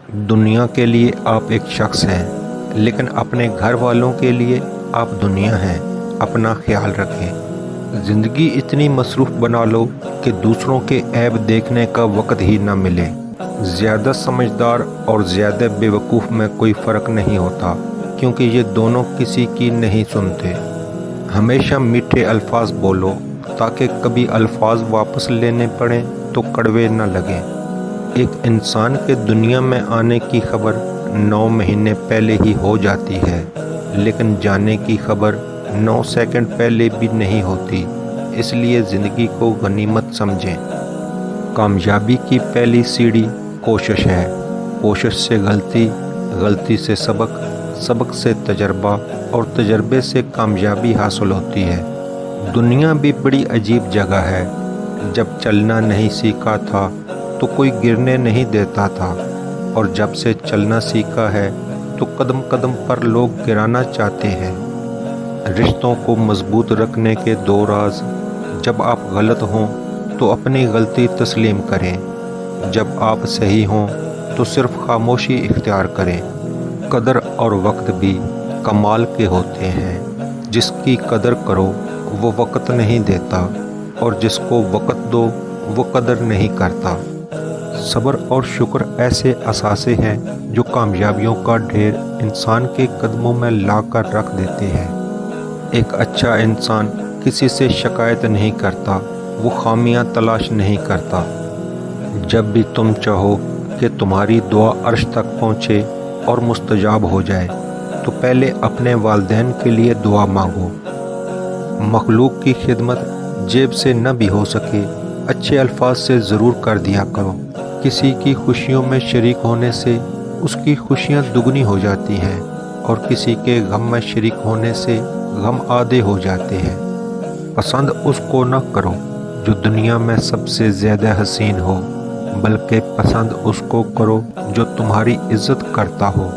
دنیا کے لیے آپ ایک شخص ہیں، لیکن اپنے گھر والوں کے لیے آپ دنیا ہیں۔ اپنا خیال رکھیں۔ زندگی اتنی مصروف بنا لو کہ دوسروں کے عیب دیکھنے کا وقت ہی نہ ملے۔ زیادہ سمجھدار اور زیادہ بے وقوف میں کوئی فرق نہیں ہوتا، کیونکہ یہ دونوں کسی کی نہیں سنتے۔ ہمیشہ میٹھے الفاظ بولو تاکہ کبھی الفاظ واپس لینے پڑیں تو کڑوے نہ لگیں۔ ایک انسان کے دنیا میں آنے کی خبر 9 مہینے پہلے ہی ہو جاتی ہے، لیکن جانے کی خبر 9 سیکنڈ پہلے بھی نہیں ہوتی۔ اس لیے زندگی کو غنیمت سمجھیں۔ کامیابی کی پہلی سیڑھی کوشش ہے۔ کوشش سے غلطی، غلطی سے سبق، سبق سے تجربہ اور تجربے سے کامیابی حاصل ہوتی ہے۔ دنیا بھی بڑی عجیب جگہ ہے۔ جب چلنا نہیں سیکھا تھا تو کوئی گرنے نہیں دیتا تھا، اور جب سے چلنا سیکھا ہے تو قدم قدم پر لوگ گرانا چاہتے ہیں۔ رشتوں کو مضبوط رکھنے کے 2 راز: جب آپ غلط ہوں تو اپنی غلطی تسلیم کریں، جب آپ صحیح ہوں تو صرف خاموشی اختیار کریں۔ قدر اور وقت بھی کمال کے ہوتے ہیں۔ جس کی قدر کرو وہ وقت نہیں دیتا، اور جس کو وقت دو وہ قدر نہیں کرتا۔ صبر اور شکر ایسے اثاثے ہیں جو کامیابیوں کا ڈھیر انسان کے قدموں میں لا کر رکھ دیتے ہیں۔ ایک اچھا انسان کسی سے شکایت نہیں کرتا، وہ خامیاں تلاش نہیں کرتا۔ جب بھی تم چاہو کہ تمہاری دعا عرش تک پہنچے اور مستجاب ہو جائے تو پہلے اپنے والدین کے لیے دعا مانگو۔ مخلوق کی خدمت جیب سے نہ بھی ہو سکے، اچھے الفاظ سے ضرور کر دیا کرو۔ کسی کی خوشیوں میں شریک ہونے سے اس کی خوشیاں دگنی ہو جاتی ہیں، اور کسی کے غم میں شریک ہونے سے غم آدھے ہو جاتے ہیں۔ پسند اس کو نہ کرو جو دنیا میں سب سے زیادہ حسین ہو، بلکہ پسند اس کو کرو جو تمہاری عزت کرتا ہو۔